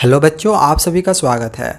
Hello बच्चों, आप सभी का स्वागत है।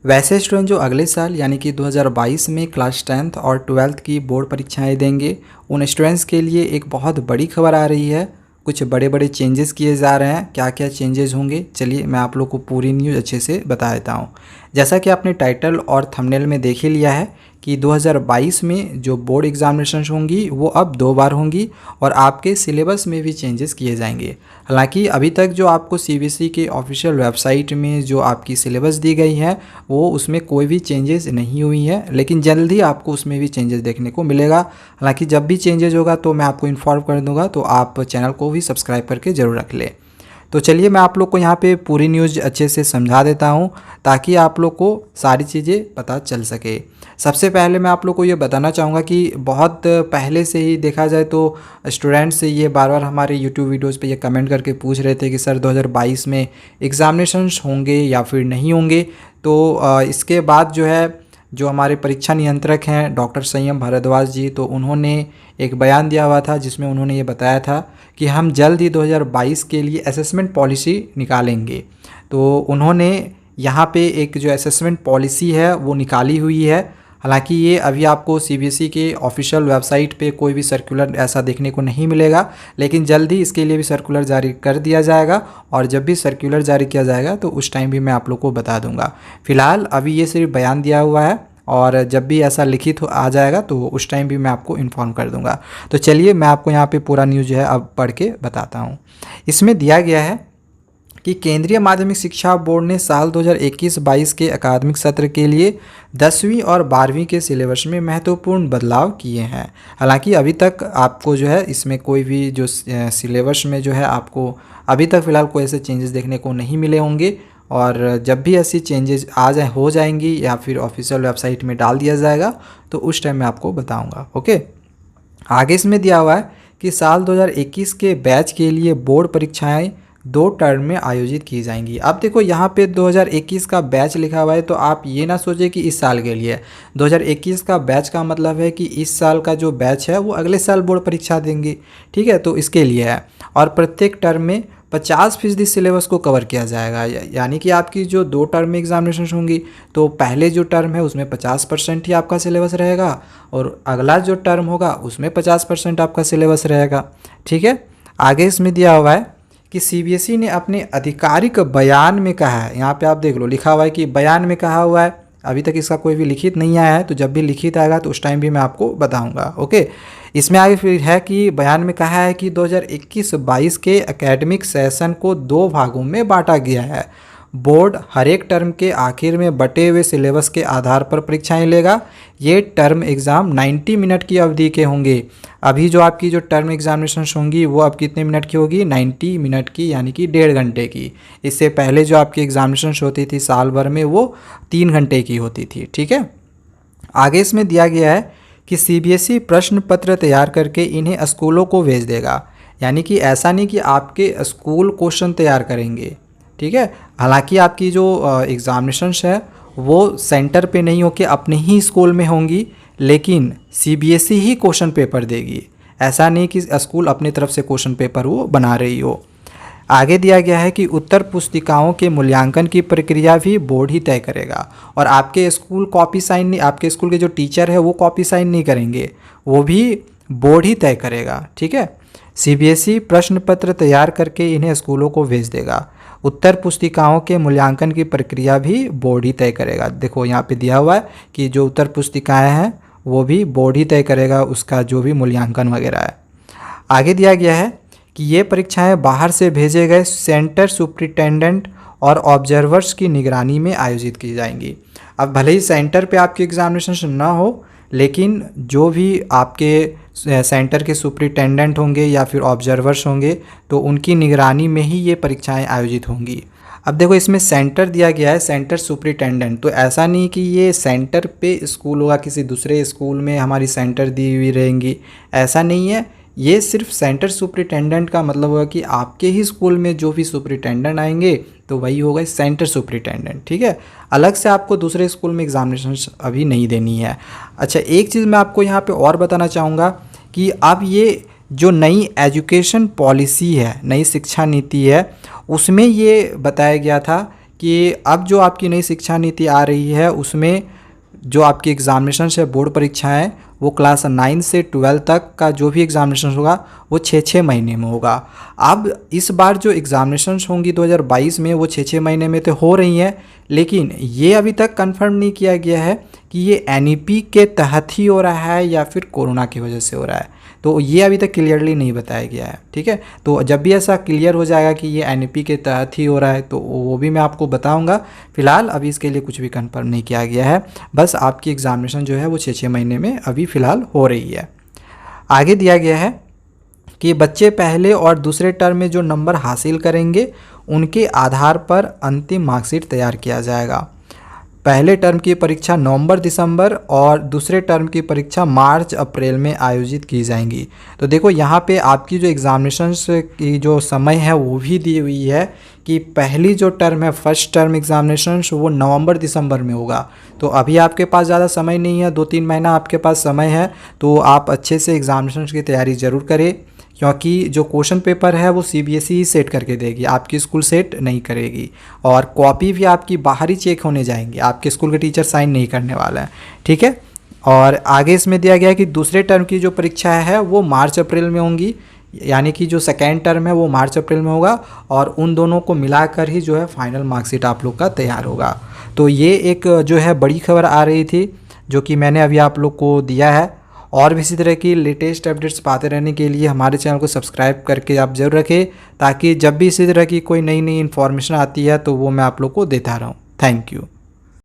वैसे स्टूडेंट जो अगले साल यानी कि 2022 में क्लास 10th और 12th की बोर्ड परीक्षाएं देंगे, उन स्टूडेंट्स के लिए एक बहुत बड़ी खबर आ रही है। कुछ बड़े बड़े चेंजेस किए जा रहे हैं। क्या क्या चेंजेस होंगे, चलिए मैं आप लोग को पूरी न्यूज़ अच्छे से बता देता हूँ। जैसा कि आपने टाइटल और थंबनेल में देख ही लिया है कि 2022 में जो बोर्ड एग्जामिनेशन होंगी वो अब 2 बार होंगी और आपके सिलेबस में भी चेंजेस किए जाएंगे। हालांकि अभी तक जो आपको सीबीएसई के ऑफिशियल वेबसाइट में जो आपकी सिलेबस दी गई है वो उसमें कोई भी चेंजेस नहीं हुई है, लेकिन जल्द ही आपको उसमें भी चेंजेस देखने को मिलेगा। हालांकि जब भी चेंजेस होगा तो मैं आपको इन्फॉर्म कर दूंगा, तो आप चैनल को भी सब्सक्राइब करके ज़रूर रख लें। तो चलिए मैं आप लोग को यहाँ पे पूरी न्यूज़ अच्छे से समझा देता हूँ ताकि आप लोग को सारी चीज़ें पता चल सके। सबसे पहले मैं आप लोग को ये बताना चाहूँगा कि बहुत पहले से ही देखा जाए तो स्टूडेंट्स ये बार बार हमारे यूट्यूब वीडियोज़ पे ये कमेंट करके पूछ रहे थे कि सर 2022 में एग्ज़ामिनेशंस होंगे या फिर नहीं होंगे। तो इसके बाद जो हमारे परीक्षा नियंत्रक हैं डॉक्टर संयम भारद्वाज जी, तो उन्होंने एक बयान दिया हुआ था जिसमें उन्होंने ये बताया था कि हम जल्द ही 2022 के लिए असेसमेंट पॉलिसी निकालेंगे। तो उन्होंने यहाँ पे एक जो असेसमेंट पॉलिसी है वो निकाली हुई है। हालांकि ये अभी आपको सीबीएसई के ऑफिशियल वेबसाइट पे कोई भी सर्कुलर ऐसा देखने को नहीं मिलेगा, लेकिन जल्द ही इसके लिए भी सर्कुलर जारी कर दिया जाएगा और जब भी सर्कुलर जारी किया जाएगा तो उस टाइम भी मैं आप लोग को बता दूंगा। फिलहाल अभी ये सिर्फ बयान दिया हुआ है और जब भी ऐसा लिखित आ जाएगा तो उस टाइम भी मैं आपको इन्फॉर्म कर दूंगा। तो चलिए मैं आपको यहाँ पे पूरा न्यूज़ जो है अब पढ़ के बताता हूँ। इसमें दिया गया है कि केंद्रीय माध्यमिक शिक्षा बोर्ड ने साल 2021-22 के अकादमिक सत्र के लिए 10वीं और 12वीं के सिलेबस में महत्वपूर्ण बदलाव किए हैं। हालांकि अभी तक आपको जो है इसमें कोई भी जो सिलेबस में जो है आपको अभी तक फ़िलहाल कोई ऐसे चेंजेस देखने को नहीं मिले होंगे, और जब भी ऐसी चेंजेस हो जाएंगी या फिर ऑफिशियल वेबसाइट में डाल दिया जाएगा तो उस टाइम मैं आपको बताऊँगा। ओके, आगे इसमें दिया हुआ है कि साल 2021 के बैच के लिए बोर्ड परीक्षाएं 2 टर्म में आयोजित की जाएंगी। अब देखो यहाँ पे 2021 का बैच लिखा हुआ है, तो आप ये ना सोचे कि इस साल के लिए। 2021 का बैच का मतलब है कि इस साल का जो बैच है वो अगले साल बोर्ड परीक्षा देंगे, ठीक है। तो इसके लिए है, और प्रत्येक टर्म में 50% सिलेबस को कवर किया जाएगा। यानी कि आपकी जो 2 टर्म में एग्जामिनेशन होंगी तो पहले जो टर्म है उसमें 50% ही आपका सिलेबस रहेगा और अगला जो टर्म होगा उसमें 50% आपका सिलेबस रहेगा, ठीक है। आगे इसमें दिया हुआ है कि सीबीएसई ने अपने आधिकारिक बयान में कहा है, यहाँ पे आप देख लो लिखा हुआ है कि बयान में कहा हुआ है। अभी तक इसका कोई भी लिखित नहीं आया है, तो जब भी लिखित आएगा तो उस टाइम भी मैं आपको बताऊंगा। ओके, इसमें आगे फिर है कि बयान में कहा है कि 2021-22 के एकेडमिक सेशन को 2 भागों में बांटा गया है। बोर्ड हर एक टर्म के आखिर में बटे हुए सिलेबस के आधार पर परीक्षाएं लेगा। ये टर्म एग्ज़ाम 90 मिनट की अवधि के होंगे। अभी जो आपकी जो टर्म एग्जामिनेशन होंगी वो अब कितने मिनट की होगी, 90 मिनट की, यानी कि 1.5 घंटे की। इससे पहले जो आपकी एग्जामिनेशन होती थी साल भर में वो 3 घंटे की होती थी, ठीक है। आगे इसमें दिया गया है कि सीबीएसई प्रश्न पत्र तैयार करके इन्हें स्कूलों को भेज देगा। यानी कि ऐसा नहीं कि आपके स्कूल क्वेश्चन तैयार करेंगे, ठीक है। हालांकि आपकी जो एग्जामिनेशंस है वो सेंटर पे नहीं होके अपने ही स्कूल में होंगी, लेकिन सीबीएसई ही क्वेश्चन पेपर देगी। ऐसा नहीं कि स्कूल अपनी तरफ से क्वेश्चन पेपर वो बना रही हो। आगे दिया गया है कि उत्तर पुस्तिकाओं के मूल्यांकन की प्रक्रिया भी बोर्ड ही तय करेगा और आपके स्कूल कॉपी साइन नहीं, आपके स्कूल के जो टीचर है वो कॉपी साइन नहीं करेंगे, वो भी बोर्ड ही तय करेगा, ठीक है। सीबीएसई प्रश्न पत्र तैयार करके इन्हें स्कूलों को भेज देगा। उत्तर पुस्तिकाओं के मूल्यांकन की प्रक्रिया भी बोर्ड ही तय करेगा। देखो यहाँ पे दिया हुआ है कि जो उत्तर पुस्तिकाएँ हैं वो भी बोर्ड ही तय करेगा, उसका जो भी मूल्यांकन वगैरह है। आगे दिया गया है कि ये परीक्षाएं बाहर से भेजे गए सेंटर सुपरिटेंडेंट और ऑब्जर्वर्स की निगरानी में आयोजित की जाएंगी। अब भले ही सेंटर पे आपकी एग्जामिनेशन ना हो, लेकिन जो भी आपके सेंटर के सुपरिटेंडेंट होंगे या फिर ऑब्जर्वर्स होंगे तो उनकी निगरानी में ही ये परीक्षाएं आयोजित होंगी। अब देखो इसमें सेंटर दिया गया है, सेंटर सुपरिटेंडेंट, तो ऐसा नहीं कि ये सेंटर पे स्कूल होगा, किसी दूसरे स्कूल में हमारी सेंटर दी हुई रहेंगी, ऐसा नहीं है। ये सिर्फ सेंटर सुपरिटेंडेंट का मतलब होगा कि आपके ही स्कूल में जो भी सुपरिटेंडेंट आएंगे तो वही होगा सेंटर सुपरिटेंडेंट, ठीक है। अलग से आपको दूसरे स्कूल में एग्जामिनेशन अभी नहीं देनी है। अच्छा, एक चीज़ मैं आपको यहाँ पे और बताना चाहूँगा कि अब ये जो नई एजुकेशन पॉलिसी है, नई शिक्षा नीति है, उसमें ये बताया गया था कि अब जो आपकी नई शिक्षा नीति आ रही है उसमें जो आपकी एग्जामिनेशन है, बोर्ड परीक्षाएं, वो क्लास 9 से 12 तक का जो भी एग्जामिनेशन होगा वो 6-6 महीने में होगा। अब इस बार जो एग्जामिनेशन होंगी 2022 में वो 6-6 महीने में तो हो रही हैं, लेकिन ये अभी तक कंफर्म नहीं किया गया है कि ये एनईपी के तहत ही हो रहा है या फिर कोरोना की वजह से हो रहा है। तो ये अभी तक क्लियरली नहीं बताया गया है। ठीक है, तो जब भी ऐसा क्लियर हो जाएगा कि ये एनईपी के तहत ही हो रहा है तो वो भी मैं आपको बताऊंगा। फिलहाल अभी इसके लिए कुछ भी कंफर्म नहीं किया गया है, बस आपकी एग्जामिनेशन जो है वो 6-6 महीने में अभी फ़िलहाल हो रही है। आगे दिया गया है कि बच्चे पहले और दूसरे टर्म में जो नंबर हासिल करेंगे उनके आधार पर अंतिम मार्कशीट तैयार किया जाएगा। पहले टर्म की परीक्षा नवंबर-दिसंबर और दूसरे टर्म की परीक्षा मार्च-अप्रैल में आयोजित की जाएंगी। तो देखो यहाँ पे आपकी जो एग्जामिनेशन की जो समय है वो भी दी हुई है कि पहली जो टर्म है, फर्स्ट टर्म एग्जामिनेशन, वो नवंबर-दिसंबर में होगा। तो अभी आपके पास ज़्यादा समय नहीं है, 2-3 महीना आपके पास समय है, तो आप अच्छे से एग्जामिनेशन की तैयारी ज़रूर करें, क्योंकि जो क्वेश्चन पेपर है वो सीबीएसई ही सेट करके देगी, आपकी स्कूल सेट नहीं करेगी। और कॉपी भी आपकी बाहर ही चेक होने जाएंगी, आपके स्कूल के टीचर साइन नहीं करने वाला है। ठीक है, और आगे इसमें दिया गया है कि दूसरे टर्म की जो परीक्षा है वो मार्च-अप्रैल में होंगी, यानी कि जो सेकेंड टर्म है वो मार्च-अप्रैल में होगा और उन दोनों को मिलाकर ही जो है फाइनल मार्कशीट आप लोग का तैयार होगा। तो ये एक जो है बड़ी खबर आ रही थी जो कि मैंने अभी आप लोग को दिया है। और भी इसी तरह की लेटेस्ट अपडेट्स पाते रहने के लिए हमारे चैनल को सब्सक्राइब करके आप ज़रूर रखें, ताकि जब भी इसी तरह की कोई नई इन्फॉर्मेशन आती है तो वो मैं आप लोग को देता रहूँ। Thank you.